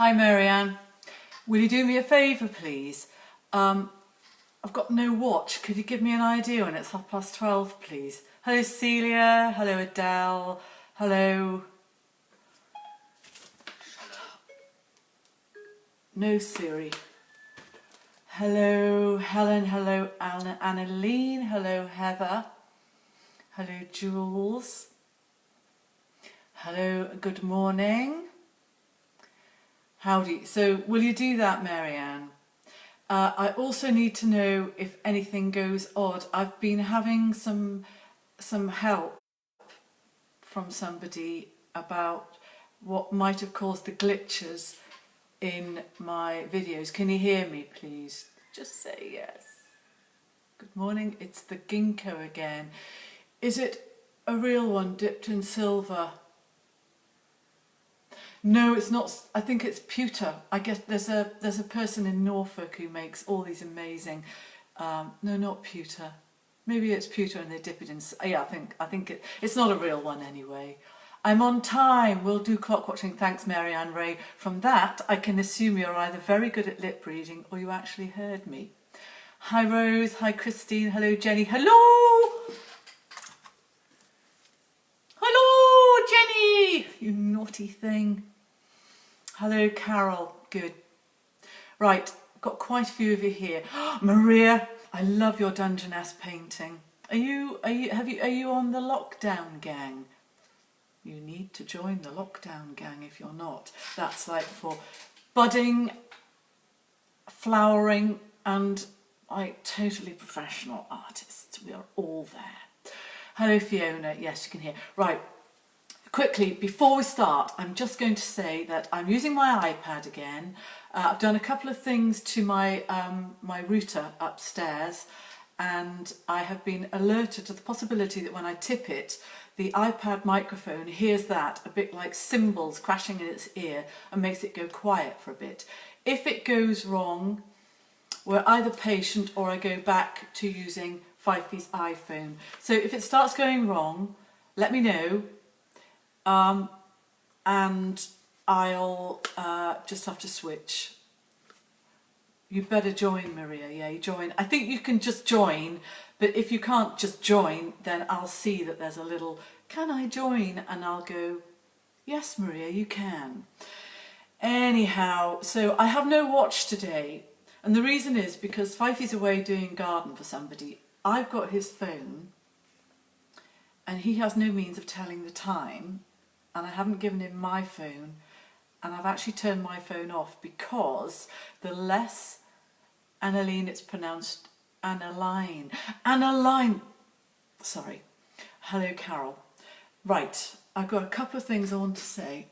Hi Marianne, will you do me a favour please? I've got no watch, could you give me an idea when it's 12:30 please? Hello Celia, hello Adele, hello... No Siri. Hello Helen, hello Annaline, hello Heather, hello Jules, hello, good morning. Howdy. So will you do that, Marianne? I also need to know if anything goes odd. I've been having some help from somebody about what might have caused the glitches in my videos. Can you hear me, please? Just say yes. Good morning. It's the ginkgo again. Is it a real one dipped in silver? No, it's not. I think it's pewter. I guess there's a person in Norfolk who makes all these amazing. No, not pewter. Maybe it's pewter and they dip it in. Yeah, I think it's not a real one anyway. I'm on time. We'll do clock watching. Thanks, Marianne Ray. From that, I can assume you're either very good at lip reading or you actually heard me. Hi Rose. Hi Christine. Hello Jenny. Hello. Hello Jenny. You naughty thing. Hello Carol, good. Right, got quite a few of you here. Maria, I love your Dungeness painting. Are you on the lockdown gang? You need to join the lockdown gang if you're not. That's like for budding, flowering and like totally professional artists. We are all there. Hello Fiona, yes you can hear. Right. Quickly, before we start, I'm just going to say that I'm using my iPad again. I've done a couple of things to my router upstairs and I have been alerted to the possibility that when I tip it, the iPad microphone hears that a bit like cymbals crashing in its ear and makes it go quiet for a bit. If it goes wrong, we're either patient or I go back to using Fifey's iPhone. So if it starts going wrong, let me know. And I'll just have to switch. You better join, Maria. Yeah, you join. I think you can just join, but if you can't just join, then I'll see that there's a little, can I join? And I'll go, yes, Maria, you can. Anyhow, so I have no watch today. And the reason is because Fifey's away doing garden for somebody. I've got his phone and he has no means of telling the time. And I haven't given him my phone and I've actually turned my phone off because the less Annaline it's pronounced Annaline. Annaline. Sorry. Hello Carol. Right, I've got a couple of things I want to say.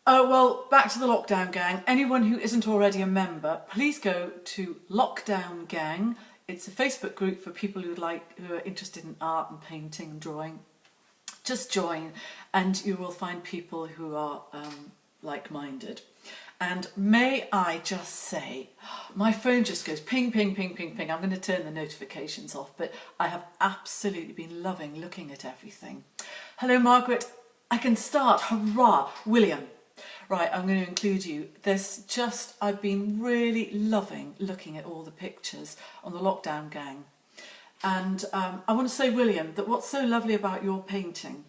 Oh well, back to the Lockdown Gang. Anyone who isn't already a member, please go to Lockdown Gang. It's a Facebook group for people who are interested in art and painting and drawing. Just join and you will find people who are like-minded. And may I just say, my phone just goes ping, ping, ping, ping, ping. I'm going to turn the notifications off, but I have absolutely been loving looking at everything. Hello, Margaret. I can start. Hurrah. William. Right, I'm going to include you. I've been really loving looking at all the pictures on the Lockdown Gang. And I want to say, William, that what's so lovely about your painting,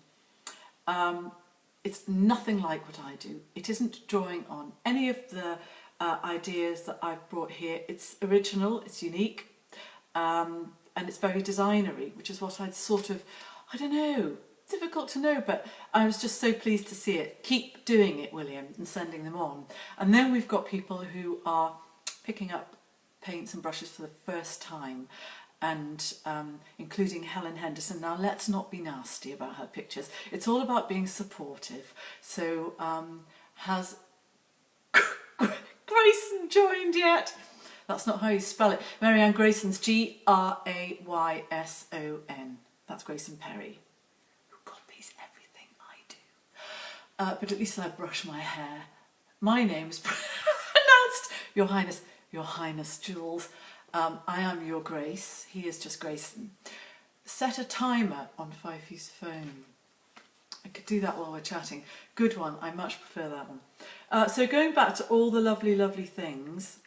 it's nothing like what I do. It isn't drawing on any of the ideas that I've brought here. It's original, it's unique, and it's very designery, which is what I'd sort of, I don't know, difficult to know, but I was just so pleased to see it. Keep doing it, William, and sending them on. And then we've got people who are picking up paints and brushes for the first time, and including Helen Henderson. Now let's not be nasty about her pictures. It's all about being supportive. So has Grayson joined yet? That's not how you spell it. Marianne Grayson's Grayson. That's Grayson Perry. Everything I do. But at least I brush my hair. My name's pronounced Your Highness Jules. I am your Grace. He is just Grayson. Set a timer on Fifey's phone. I could do that while we're chatting. Good one. I much prefer that one. So going back to all the lovely, lovely things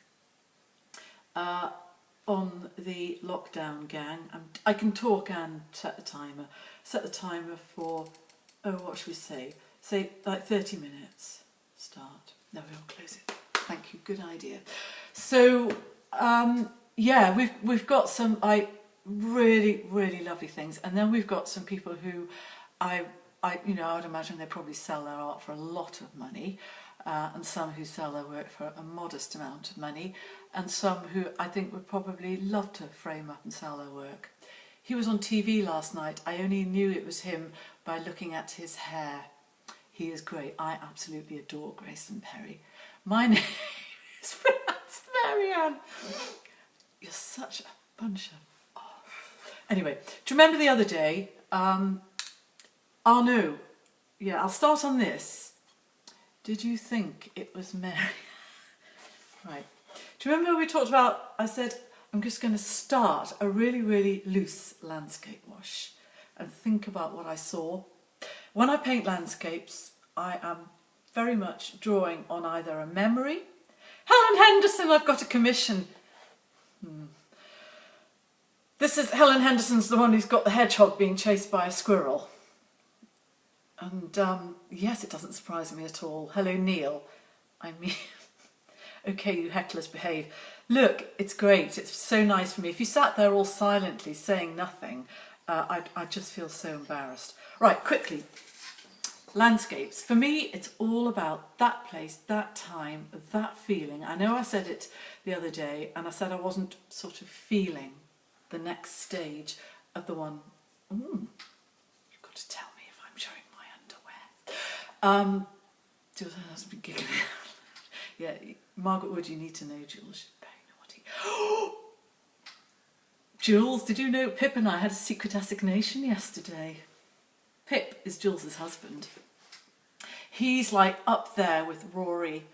on the lockdown, gang. I can talk and set the timer. Set the timer for, what should we say? Say like 30 minutes. Start. No, we'll close it. Thank you. Good idea. So, yeah, we've got some really, really lovely things, and then we've got some people who I would imagine they probably sell their art for a lot of money, and some who sell their work for a modest amount of money, and some who I think would probably love to frame up and sell their work. He was on TV last night. I only knew it was him by looking at his hair. He is great. I absolutely adore Grayson Perry. My name is Marianne. You're such a bunch of... Oh. Anyway, do you remember the other day? No. Yeah, I'll start on this. Did you think it was Mary? Right. Do you remember we talked about, I said, I'm just going to start a really, really loose landscape wash and think about what I saw. When I paint landscapes, I am very much drawing on either a memory. Helen Henderson, I've got a commission. This is Helen Henderson's the one who's got the hedgehog being chased by a squirrel. And yes, it doesn't surprise me at all. Hello, Neil. I mean, okay, you hecklers behave. Look, it's great. It's so nice for me. If you sat there all silently saying nothing, I'd just feel so embarrassed. Right, quickly. Landscapes. For me, it's all about that place, that time, that feeling. I know I said it the other day, and I said I wasn't sort of feeling the next stage of the one. You've got to tell me if I'm showing my underwear. Jules has been giggling. Yeah, Margaret Wood, you need to know Jules. She's very naughty. Jules, did you know Pip and I had a secret assignation yesterday? Pip is Jules's husband. He's like up there with Rory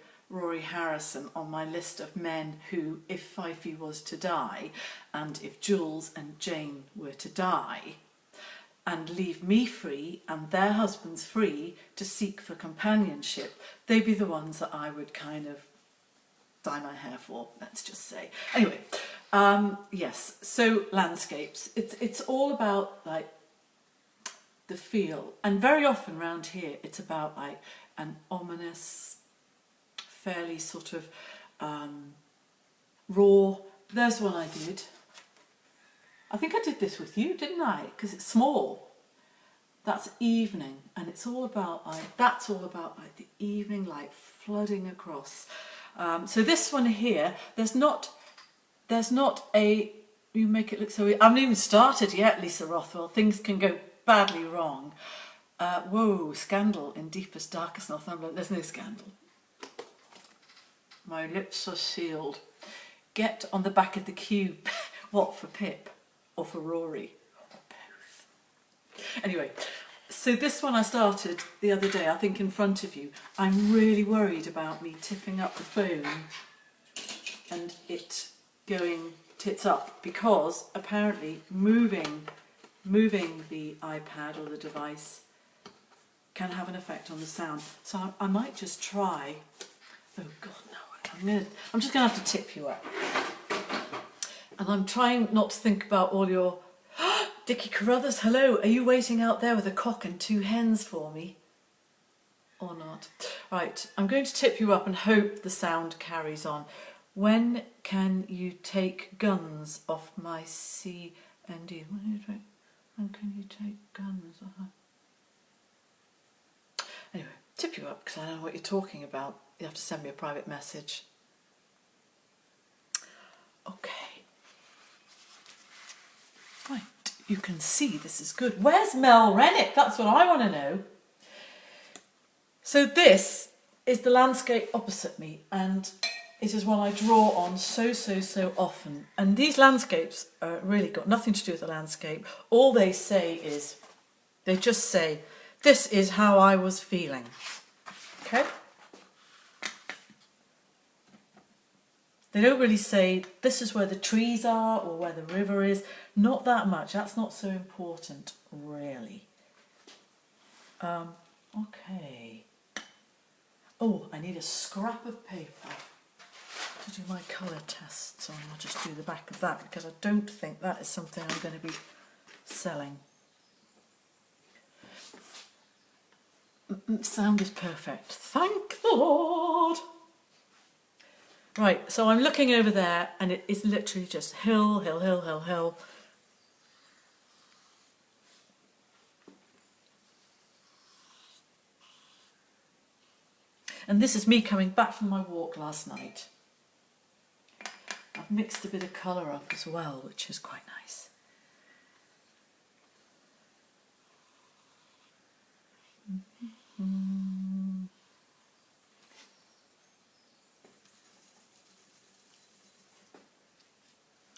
Harrison on my list of men who, if Fifey was to die, and if Jules and Jane were to die, and leave me free and their husbands free to seek for companionship, they'd be the ones that I would kind of dye my hair for, let's just say. Anyway, yes, so landscapes. It's all about like the feel, and very often around here it's about like an ominous, fairly sort of raw. There's one I did. I think I did this with you, didn't I? Because it's small. That's evening, and it's all about like the evening light flooding across. So this one here, there's not a. You make it look so. I haven't even started yet, Lisa Rothwell. Things can go badly wrong. Whoa, scandal in deepest, darkest Northumberland. There's no scandal. My lips are sealed. Get on the back of the cube. What, for Pip? Or for Rory? Or both? Anyway, so this one I started the other day, I think in front of you. I'm really worried about me tipping up the phone and it going tits up, because apparently moving the iPad or the device can have an effect on the sound. So I might just try. Oh God, no! I'm just gonna have to tip you up. And I'm trying not to think about all your... Dickie Carruthers, hello. Are you waiting out there with a cock and 2 hens for me? Or not? Right, I'm going to tip you up and hope the sound carries on. When can you take guns off my C and D? When can you take guns off? Anyway, tip you up because I don't know what you're talking about. You have to send me a private message. Okay. Right, you can see this is good. Where's Mel Rennick? That's what I want to know. So this is the landscape opposite me, and it is one I draw on so often. And these landscapes are really got nothing to do with the landscape. All they say is, they just say, this is how I was feeling. Okay? They don't really say, this is where the trees are or where the river is. Not that much. That's not so important, really. Okay. Oh, I need a scrap of paper to do my colour tests on. I'll just do the back of that because I don't think that is something I'm going to be selling. Sound is perfect. Thank the Lord. Right, so I'm looking over there and it is literally just hill, hill, hill, hill, hill. And this is me coming back from my walk last night. I've mixed a bit of colour up as well, which is quite nice.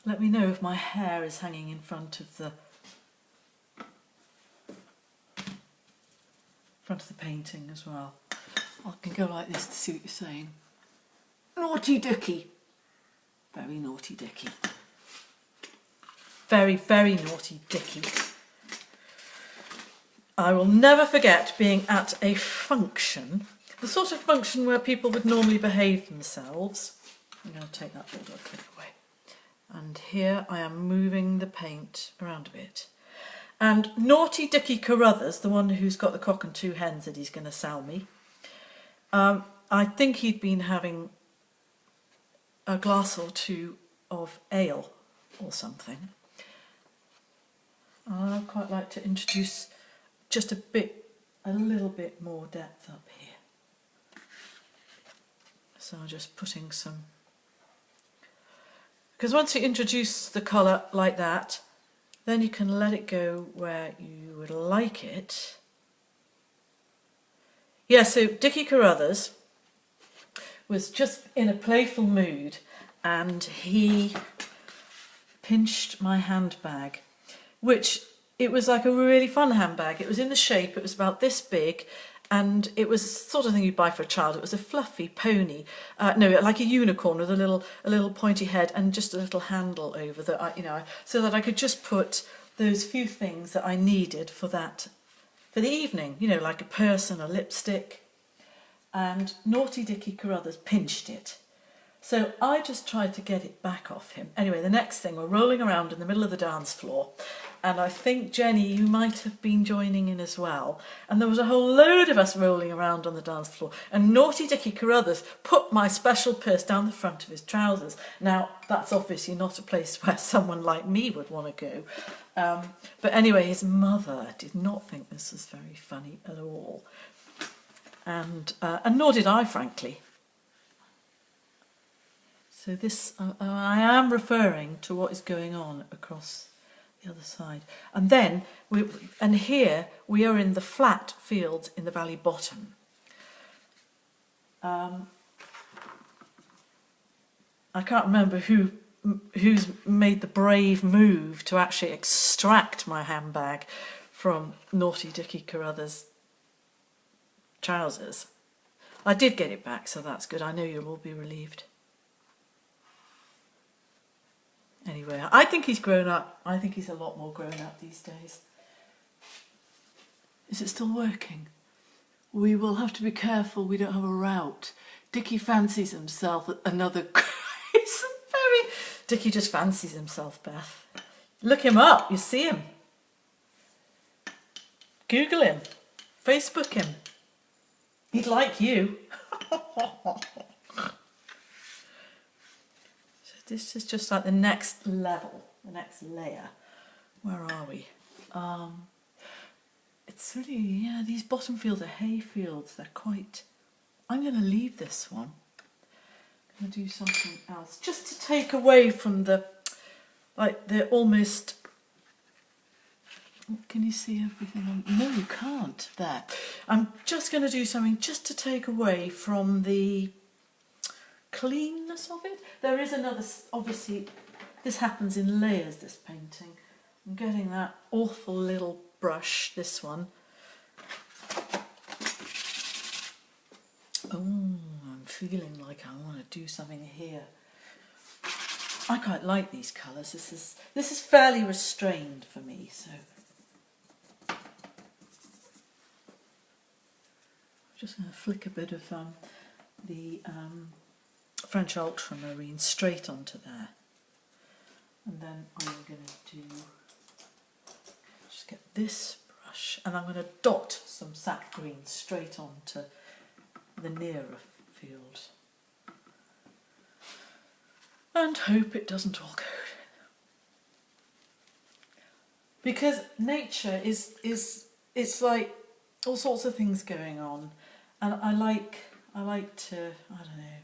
Let me know if my hair is hanging in front of the painting as well. I can go like this to see what you're saying. Naughty Dicky. Very naughty Dicky. Very, very naughty Dicky. I will never forget being at a function, the sort of function where people would normally behave themselves. I'm going to take that bulldog clip away. And here I am moving the paint around a bit. And naughty Dicky Carruthers, the one who's got the cock and two hens that he's going to sell me, I think he'd been having a glass or two of ale or something. I'd quite like to introduce just a little bit more depth up here. So I'm just putting some, because once you introduce the colour like that, then you can let it go where you would like it. Yeah, so Dicky Carruthers was just in a playful mood and he pinched my handbag, which it was like a really fun handbag. It was in the shape, it was about this big, and it was the sort of thing you'd buy for a child. It was a fluffy pony, no, like a unicorn with a little pointy head and just a little handle over that, so that I could just put those few things that I needed for the evening, like a purse and a lipstick. And naughty Dicky Carruthers pinched it. So I just tried to get it back off him. Anyway, the next thing, we're rolling around in the middle of the dance floor. And I think, Jenny, you might have been joining in as well. And there was a whole load of us rolling around on the dance floor. And naughty Dicky Carruthers put my special purse down the front of his trousers. Now, that's obviously not a place where someone like me would want to go. But anyway, his mother did not think this was very funny at all. And nor did I, frankly. So this, I am referring to what is going on across the other side. And then, here we are in the flat fields in the valley bottom. I can't remember who's made the brave move to actually extract my handbag from naughty Dicky Carruthers' trousers. I did get it back, so that's good. I know you'll all be relieved. Anyway, I think he's grown up. I think he's a lot more grown up these days. Is it still working? We will have to be careful we don't have a rout. Dicky fancies himself another... Dicky just fancies himself, Beth. Look him up, you see him. Google him. Facebook him. He'd like you. So this is just like the next level, the next layer. Where are we? It's really, yeah, these bottom fields are hay fields. They're quite... I'm going to leave this one. I'm going to do something else. Just to take away from the almost... Can you see everything? No, you can't. There. I'm just going to do something just to take away from the cleanness of it. There is another, obviously, this happens in layers, this painting. I'm getting that awful little brush, this one. Oh, I'm feeling like I want to do something here. I quite like these colours. This is fairly restrained for me, so... just going to flick a bit of the French ultramarine straight onto there. And then I'm going to just get this brush and I'm going to dot some sap green straight onto the nearer field. And hope it doesn't all go. Because nature is it's like all sorts of things going on, and I like to, I don't know,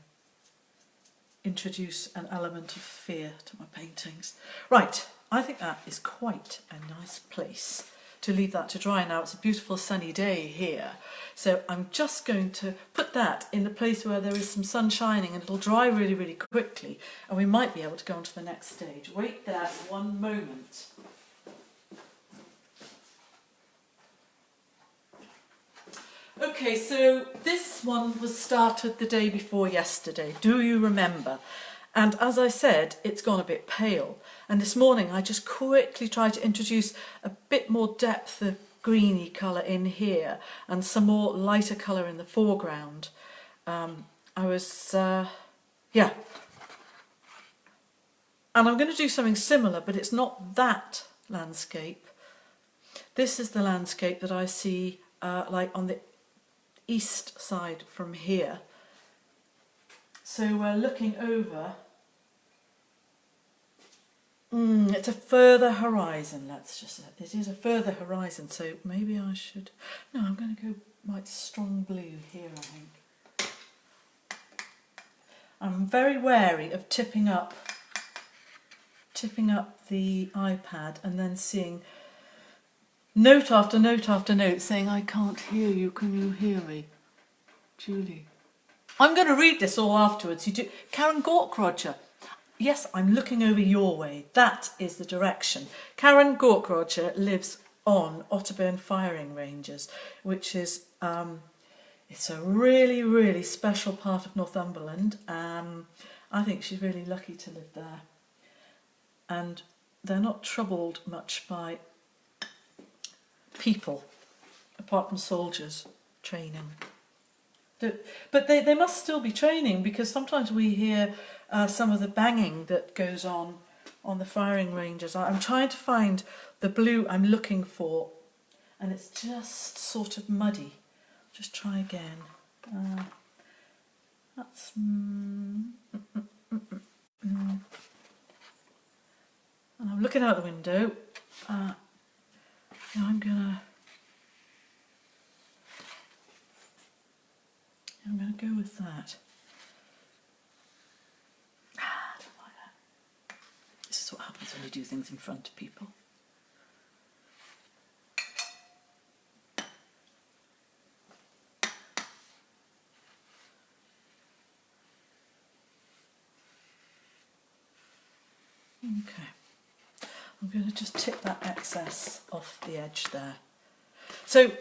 introduce an element of fear to my paintings. Right, I think that is quite a nice place to leave that to dry now. It's a beautiful sunny day here, so I'm just going to put that in the place where there is some sun shining, and it'll dry really, really quickly, and we might be able to go on to the next stage. Wait there one moment. Okay, so this one was started the day before yesterday, do you remember? And as I said, it's gone a bit pale. And this morning I just quickly tried to introduce a bit more depth of greeny colour in here and some more lighter colour in the foreground. Yeah. And I'm going to do something similar, but it's not that landscape. This is the landscape that I see like on the east side from here. So we're looking over. It's a further horizon, it is a further horizon, so maybe I should, no, I'm going to go quite strong blue here, I think. I'm very wary of tipping up the iPad and then seeing note after note after note saying, I can't hear you, can you hear me? Julie. I'm going to read this all afterwards. You do. Karen Gork-Roger. Yes, I'm looking over your way. That is the direction. Karen Gork-Roger lives on Otterburn Firing Ranges, which is, it's a really, really special part of Northumberland. I think she's really lucky to live there. And they're not troubled much by people, apart from soldiers training. But they must still be training, because sometimes we hear some of the banging that goes on the firing ranges. I'm trying to find the blue I'm looking for, and it's just sort of muddy. Just try again. That's... And I'm looking out the window. I'm gonna go with that. I don't like that. This is what happens when you do things in front of people. Okay. I'm going to just tip that excess off the edge there. So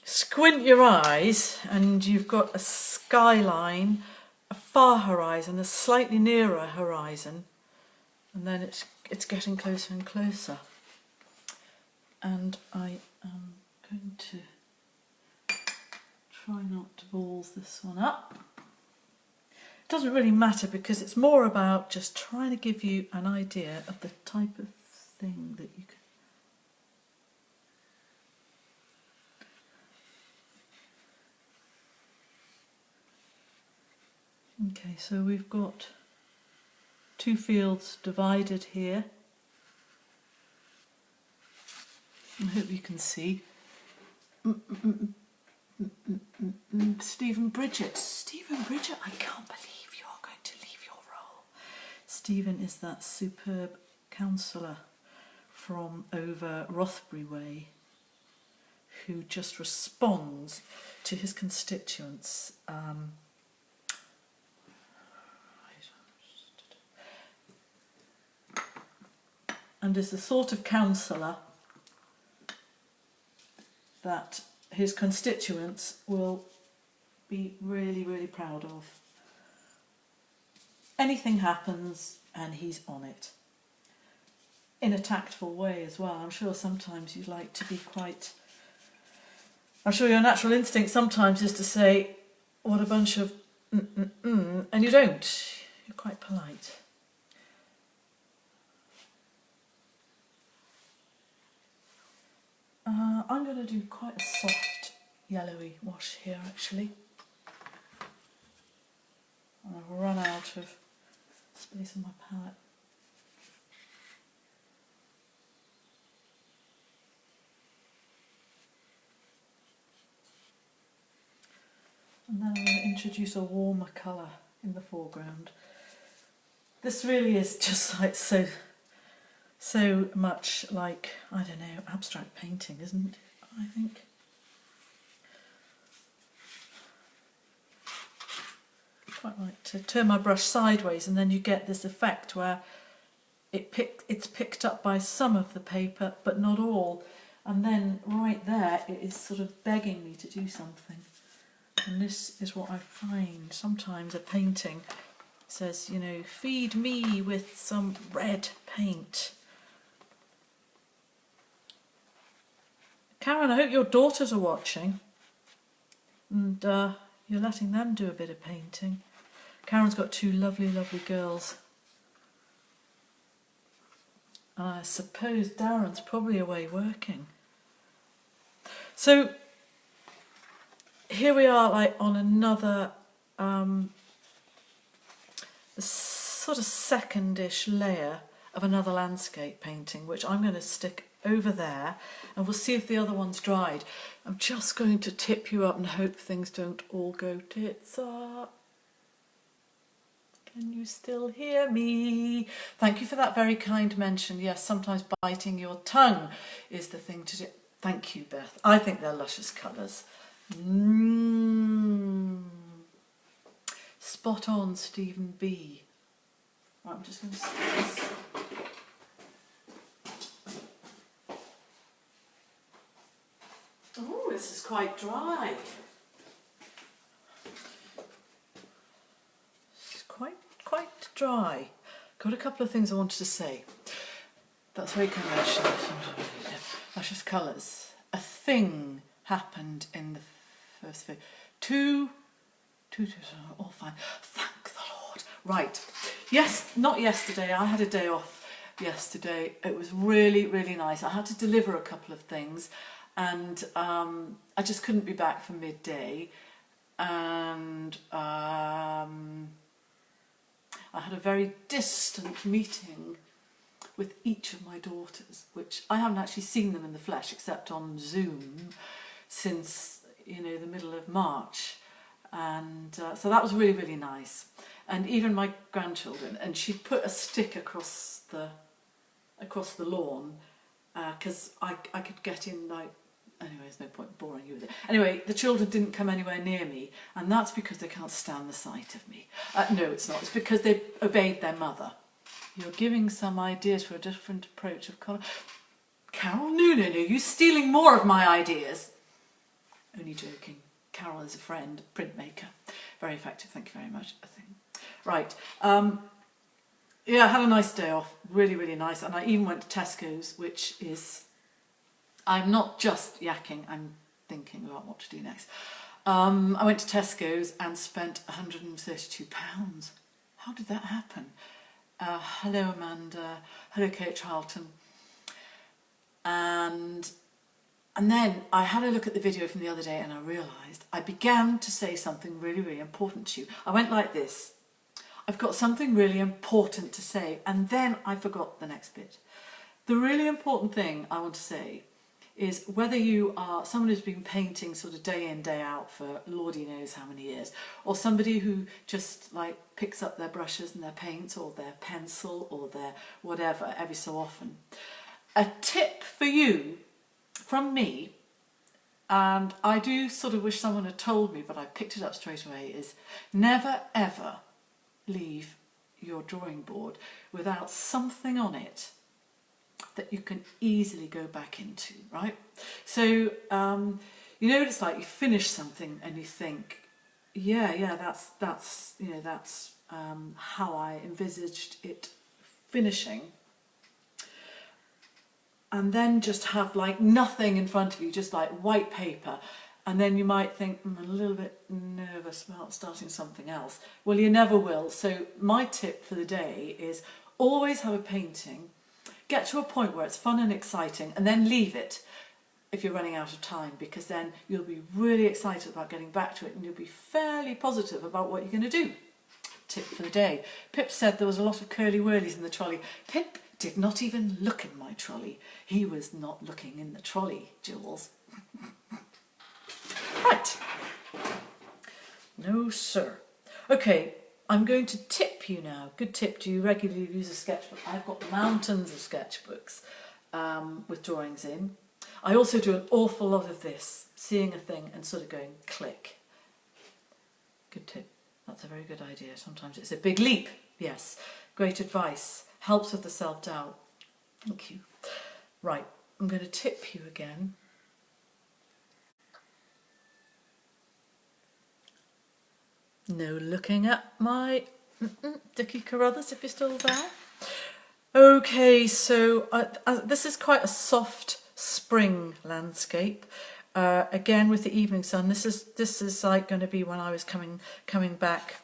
squint your eyes and you've got a skyline, a far horizon, a slightly nearer horizon, and then it's getting closer and closer. And I am going to try not to balls this one up. It doesn't really matter, because it's more about just trying to give you an idea of the type of thing that you can. Okay, so we've got two fields divided here. I hope you can see. Stephen Bridget, I can't believe you're going to leave your role. Stephen is that superb councillor from over Rothbury Way who just responds to his constituents. And is the sort of councillor that his constituents will be really, really proud of. Anything happens and he's on it. In a tactful way as well. I'm sure sometimes you'd like to be quite I'm sure your natural instinct sometimes is to say, what a bunch of and you don't. You're quite polite. I'm going to do quite a soft yellowy wash here actually. And I've run out of space on my palette. And then I'm going to introduce a warmer colour in the foreground. This really is just like so much like, I don't know, abstract painting, isn't it? I think. Quite like to turn my brush sideways and then you get this effect where it's picked up by some of the paper but not all, and then right there it is sort of begging me to do something. And this is what I find sometimes a painting says, you know, feed me with some red paint. Karen, I hope your daughters are watching and you're letting them do a bit of painting. Karen's got two lovely, lovely girls. And I suppose Darren's probably away working. So here we are, like on another sort of secondish layer of another landscape painting, which I'm going to stick over there, and we'll see if the other one's dried. I'm just going to tip you up and hope things don't all go tits up. Can you still hear me? Thank you for that very kind mention. Yes, sometimes biting your tongue is the thing to do. Thank you, Beth. I think they're luscious colours. Spot on, Stephen B. Right, I'm just going to stick this. Oh, this is quite dry. It's quite dry. Got a couple of things I wanted to say. That's very conventional. Luscious colours. A thing happened in the first video. Two, all fine. Thank the Lord. Right. Yes, not yesterday. I had a day off yesterday. It was really, really nice. I had to deliver a couple of things and I just couldn't be back for midday. And I had a very distant meeting with each of my daughters, which I haven't actually seen them in the flesh except on Zoom since, you know, the middle of March. And so that was really, really nice. And even my grandchildren, and she put a stick across the lawn because I could get in, like, anyway, there's no point boring you with it. Anyway, the children didn't come anywhere near me, and that's because they can't stand the sight of me. No, it's not. It's because they obeyed their mother. You're giving some ideas for a different approach of colour. Carol, no, you're stealing more of my ideas. Only joking. Carol is a friend, printmaker. Very effective, thank you very much, I think. Right. Yeah, I had a nice day off. Really, really nice. And I even went to Tesco's, which is... I'm not just yakking, I'm thinking about what to do next. I went to Tesco's and spent £132. How did that happen? Hello, Amanda. Hello, Kate Charlton. And then I had a look at the video from the other day and I realised I began to say something really, really important to you. I went like this. I've got something really important to say, and then I forgot the next bit. The really important thing I want to say is whether you are someone who's been painting sort of day in, day out for Lordy knows how many years, or somebody who just like picks up their brushes and their paints or their pencil or their whatever every so often. A tip for you from me, and I do sort of wish someone had told me, but I picked it up straight away, is never ever leave your drawing board without something on it that you can easily go back into, right? So, you know what it's like, you finish something and you think, yeah, that's you know, that's how I envisaged it finishing. And then just have like nothing in front of you, just like white paper, And then you might think, I'm a little bit nervous about starting something else. Well, you never will. So my tip for the day is always have a painting, get to a point where it's fun and exciting, and then leave it if you're running out of time, because then you'll be really excited about getting back to it and you'll be fairly positive about what you're going to do. Tip for the day. Pip said there was a lot of curly-whirlies in the trolley. Pip did not even look in my trolley. He was not looking in the trolley, Jules. Right. No, sir. Okay, I'm going to tip you now. Good tip. Do you regularly use a sketchbook? I've got mountains of sketchbooks with drawings in. I also do an awful lot of this, seeing a thing and sort of going click. Good tip. That's a very good idea. Sometimes it's a big leap. Yes. Great advice. Helps with the self-doubt. Thank you. Right. I'm going to tip you again. No looking at my Dickie Carruthers if you're still there. Okay, so this is quite a soft spring landscape. Again with the evening sun. This is like going to be when I was coming back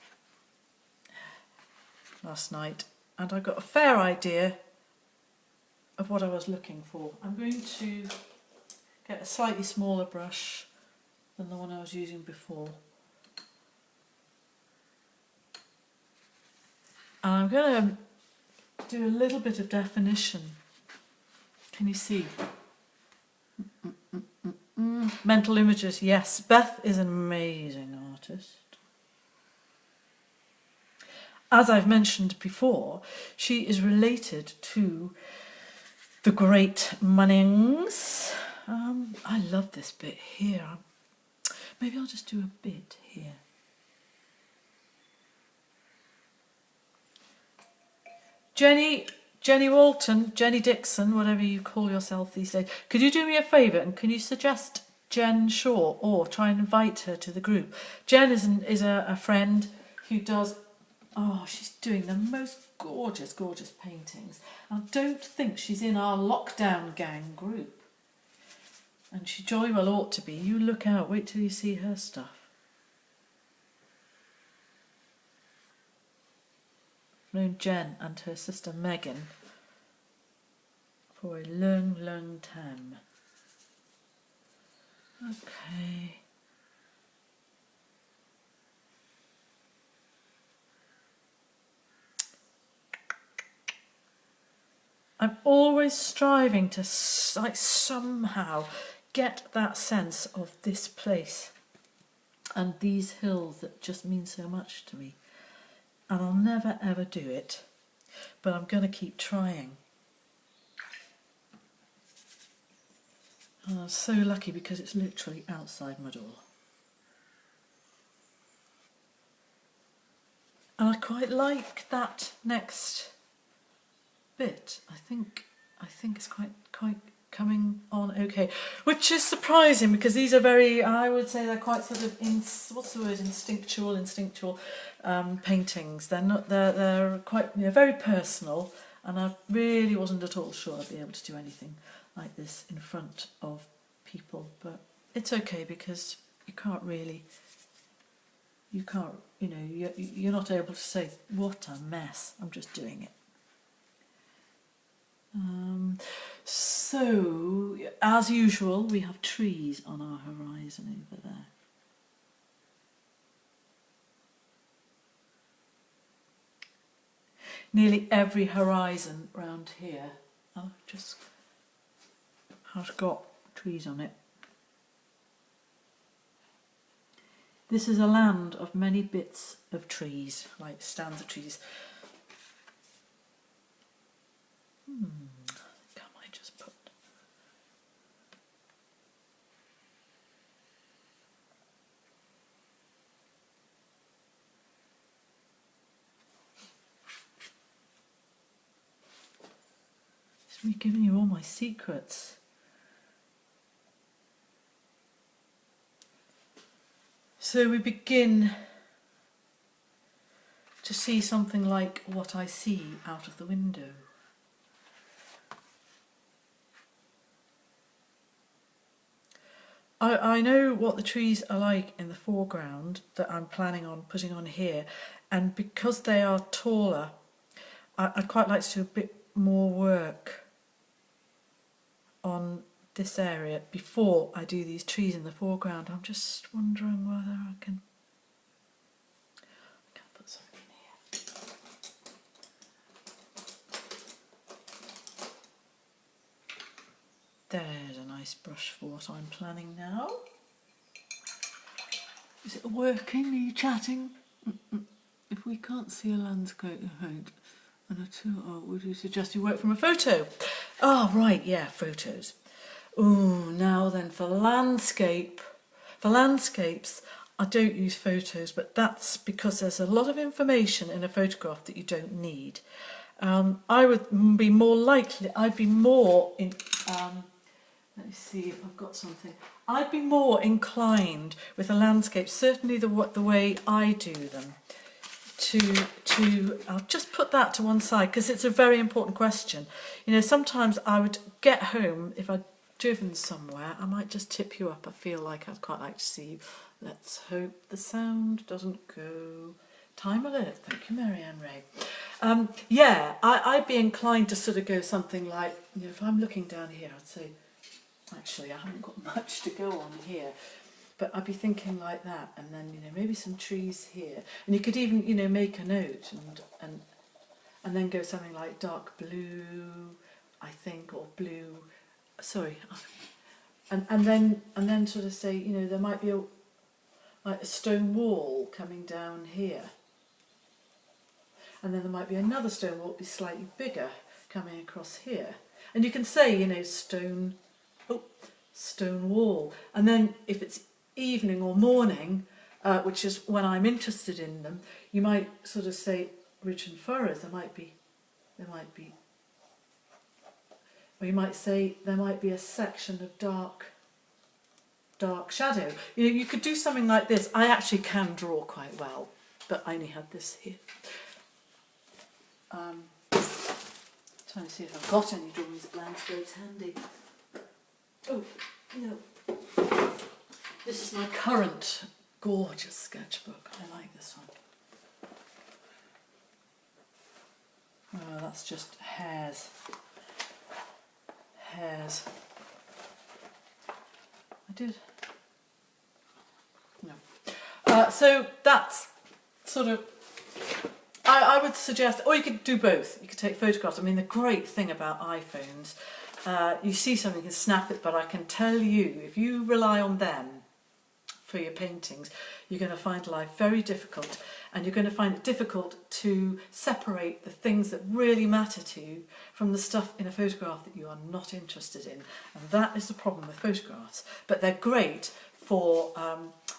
last night, and I got a fair idea of what I was looking for. I'm going to get a slightly smaller brush than the one I was using before. And I'm going to do a little bit of definition. Can you see? Mental images, yes. Beth is an amazing artist. As I've mentioned before, she is related to the great Munnings. I love this bit here. Maybe I'll just do a bit here. Jenny Walton, Jenny Dixon, whatever you call yourself these days, could you do me a favour and can you suggest Jen Shaw or try and invite her to the group? Jen is a friend who does, she's doing the most gorgeous, gorgeous paintings. I don't think she's in our lockdown gang group. And she jolly well ought to be. You look out, wait till you see her stuff. I've known Jen and her sister Megan for a long, long time. Okay. I'm always striving to somehow get that sense of this place and these hills that just mean so much to me. And I'll never ever do it, but I'm going to keep trying. And I'm so lucky because it's literally outside my door. And I quite like that next bit. I think it's quite coming on okay, which is surprising because these are very, I would say they're quite sort of what's the word, instinctual paintings. They're quite, very personal, and I really wasn't at all sure I'd be able to do anything like this in front of people, but it's okay because you're not able to say what a mess, I'm just doing it. So, as usual, we have trees on our horizon over there. Nearly every horizon round here has got trees on it. This is a land of many bits of trees, like stands of trees. Can I just put... It's me giving you all my secrets. So we begin to see something like what I see out of the window. I know what the trees are like in the foreground that I'm planning on putting on here, and because they are taller, I'd quite like to do a bit more work on this area before I do these trees in the foreground. I'm just wondering whether I can put something in here. There's a nice brush for what I'm planning now. Is it working? Are you chatting? If we can't see a landscape paint and a tool, would you suggest you work from a photo? Oh, right, yeah, photos. Ooh, now then, for landscapes, I don't use photos, but that's because there's a lot of information in a photograph that you don't need. I would be more likely, I'd be more in, let me see if I've got something. I'd be more inclined with a landscape, certainly the way I do them, I'll just put that to one side because it's a very important question. You know, sometimes I would get home, if I'd driven somewhere, I might just tip you up. I feel like I'd quite like to see you. Let's hope the sound doesn't go. Time alert. Thank you, Marianne Ray. Yeah, I'd be inclined to sort of go something like, you know, if I'm looking down here, I'd say, actually, I haven't got much to go on here. But I'd be thinking like that, and then, you know, maybe some trees here. And you could even, you know, make a note and then go something like dark blue, I think, or blue, sorry. And then sort of say, you know, there might be like a stone wall coming down here. And then there might be another stone wall, be slightly bigger, coming across here. And you can say, you know, stone wall. And then if it's evening or morning, which is when I'm interested in them, you might sort of say ridge and furrows. There might be, or you might say there might be a section of dark shadow. You know, you could do something like this. I actually can draw quite well, but I only had this here. Trying to see if I've got any drawings of landscapes handy. Oh, no. This is my current gorgeous sketchbook. I like this one. Oh, that's just hairs. I did. No. So that's sort of, I would suggest, or you could do both. You could take photographs. I mean, the great thing about iPhones, you see something, you can snap it, but I can tell you, if you rely on them for your paintings, you're going to find life very difficult, and you're going to find it difficult to separate the things that really matter to you from the stuff in a photograph that you are not interested in. And that is the problem with photographs. But they're great for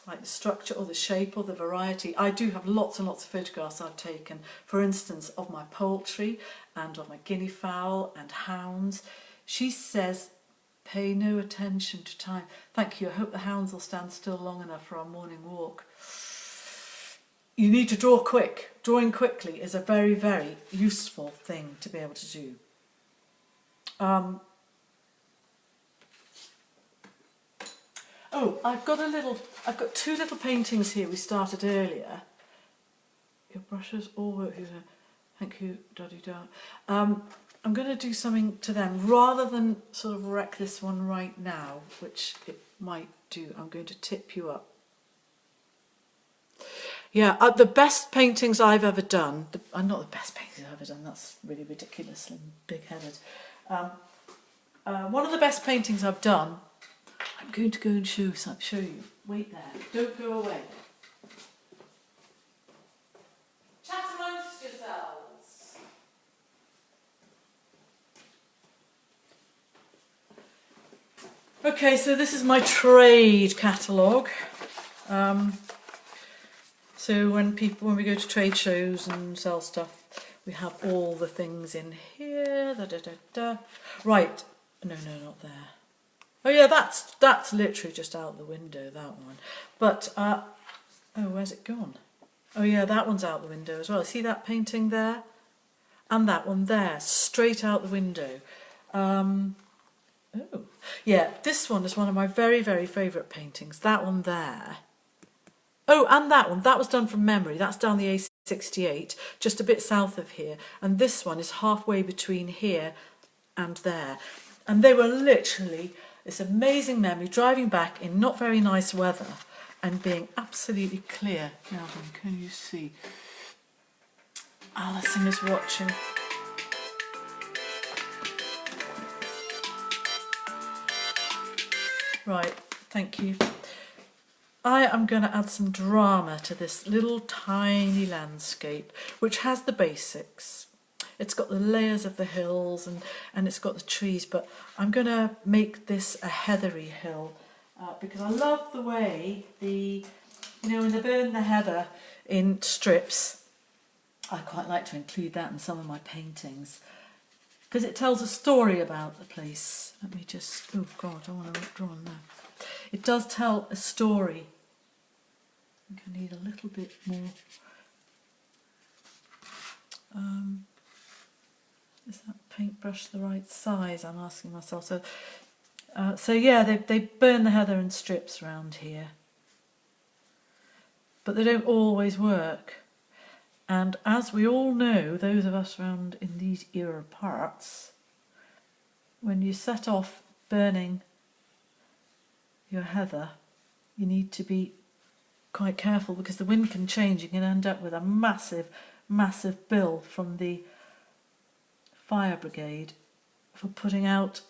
like the structure or the shape or the variety. I do have lots and lots of photographs I've taken, for instance, of my poultry and of my guinea fowl and hounds. She says, pay no attention to time. Thank you. I hope the hounds will stand still long enough for our morning walk. You need to draw quick. Drawing quickly is a very, very useful thing to be able to do. Oh, I've got two little paintings here we started earlier. Your brushes all work here. Thank you, da-di-da. I'm going to do something to them rather than sort of wreck this one right now, which it might do. I'm going to tip you up. Yeah, the best paintings I've ever done, not the best paintings I've ever done, that's really ridiculously big-headed. One of the best paintings I've done, I'm going to go and show you. Wait there, don't go away. Chat amongst yourselves. Okay, so this is my trade catalogue. So when we go to trade shows and sell stuff, we have all the things in here. Right, no, not there. Oh yeah, that's literally just out the window, that one. But oh, where's it gone? Oh yeah, that one's out the window as well. See that painting there, and that one there, straight out the window. Oh, Yeah, this one is one of my very, very favourite paintings. That one there. Oh, and that one. That was done from memory. That's down the A68, just a bit south of here. And this one is halfway between here and there. And they were literally this amazing memory, driving back in not very nice weather and being absolutely clear. Calvin, can you see? Alison is watching. Right, thank you. I am going to add some drama to this little tiny landscape, which has the basics. It's got the layers of the hills and it's got the trees, but I'm going to make this a heathery hill because I love the way when they burn the heather in strips, I quite like to include that in some of my paintings because it tells a story about the place. Let me just, oh God, I want to draw on now. It does tell a story. I think I need a little bit more. Is that paintbrush the right size? I'm asking myself. So yeah, they burn the heather in strips around here, but they don't always work. And as we all know, those of us around in these era parts, when you set off burning your heather, you need to be quite careful because the wind can change. You can end up with a massive, massive bill from the fire brigade for putting out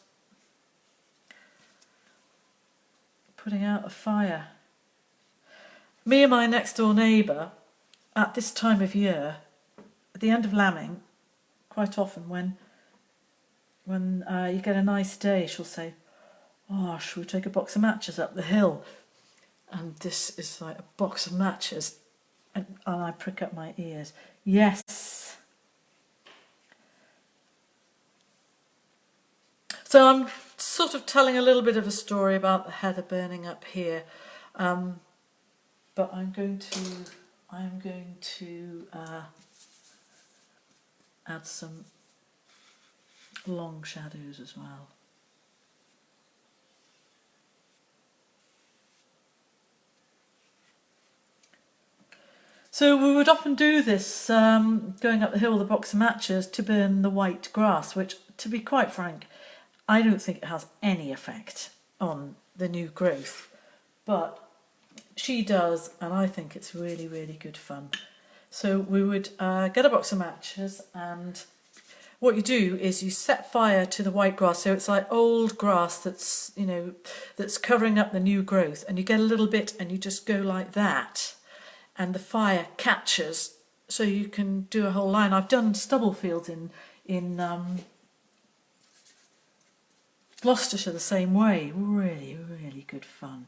a fire. Me and my next door neighbour, at this time of year, at the end of lambing, quite often when you get a nice day, she'll say, "Oh, should we take a box of matches up the hill?" And this is like a box of matches, and I prick up my ears. Yes. So I'm sort of telling a little bit of a story about the heather burning up here, but I'm going to add some long shadows as well. So we would often do this, going up the hill with a box of matches to burn the white grass, which, to be quite frank, I don't think it has any effect on the new growth, but she does, and I think it's really, really good fun. So we would get a box of matches, and what you do is you set fire to the white grass, so it's like old grass that's covering up the new growth, and you get a little bit and you just go like that, and the fire catches, so you can do a whole line. I've done stubble fields in Gloucestershire the same way. Really, really good fun.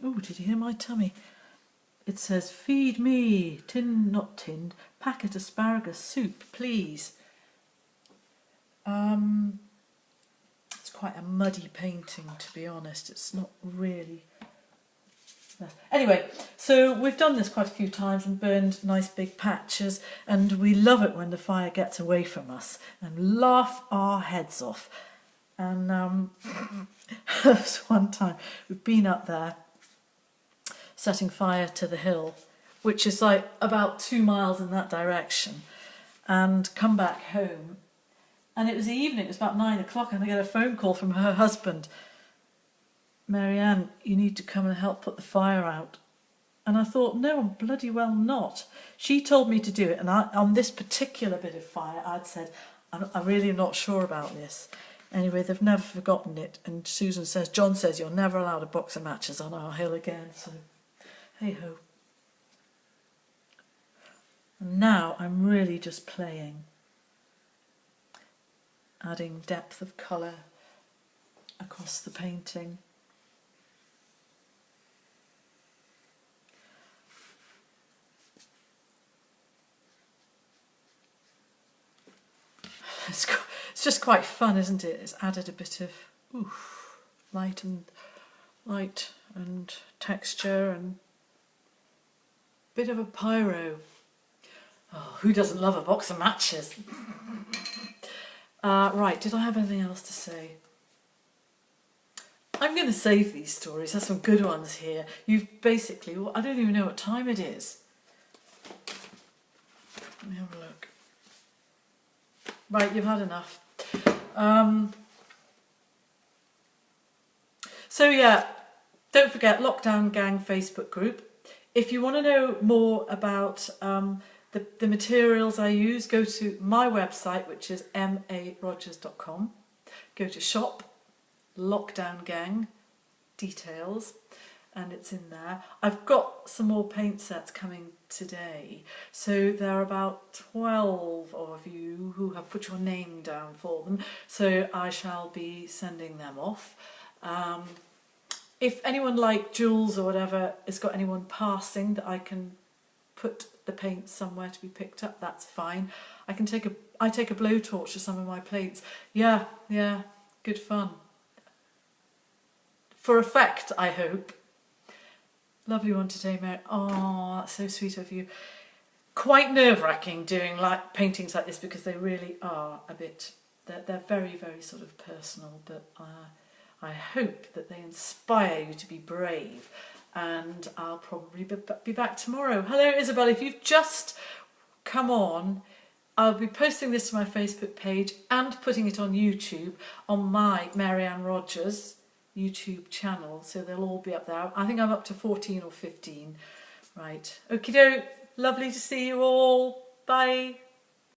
Oh, did you hear my tummy? It says, "Feed me, not tinned, packet asparagus soup, please." It's quite a muddy painting, to be honest. It's not really... Anyway, so we've done this quite a few times and burned nice big patches, and we love it when the fire gets away from us and laugh our heads off. And there was one time we've been up there setting fire to the hill, which is like about 2 miles in that direction, and come back home. And it was the evening, it was about 9 o'clock, and I get a phone call from her husband. "Marianne, you need to come and help put the fire out." And I thought, no, I'm bloody well not. She told me to do it, and on this particular bit of fire, I'd said, I'm really not sure about this. Anyway, they've never forgotten it, and Susan says, "John says you're never allowed a box of matches on our hill again," so hey-ho. And now I'm really just playing, adding depth of colour across the painting. It's just quite fun, isn't it? It's added a bit of light and texture and a bit of a pyro. Oh, who doesn't love a box of matches? Right, did I have anything else to say? I'm going to save these stories. There's some good ones here. You've basically, well, I don't even know what time it is. Let me have a look. Right, you've had enough. So yeah, don't forget Lockdown Gang Facebook group. If you want to know more about the materials I use, go to my website, which is marogers.com. Go to shop, Lockdown Gang, details, and it's in there. I've got some more paint sets coming today, so there are about 12 of you who have put your name down for them, so I shall be sending them off. If anyone like Jules or whatever has got anyone passing that I can put the paint somewhere to be picked up, that's fine. I take a blowtorch to some of my plates. Yeah, good fun. For effect, I hope. Lovely one today, Mary. Oh, that's so sweet of you. Quite nerve-wracking doing like paintings like this because they really are a bit. They're very, very sort of personal, but I hope that they inspire you to be brave. And I'll probably be back tomorrow. Hello, Isabel. If you've just come on, I'll be posting this to my Facebook page and putting it on YouTube on my Marianne Rogers YouTube channel, so they'll all be up there. I think I'm up to 14 or 15. Right. Okie doke. Lovely to see you all. Bye.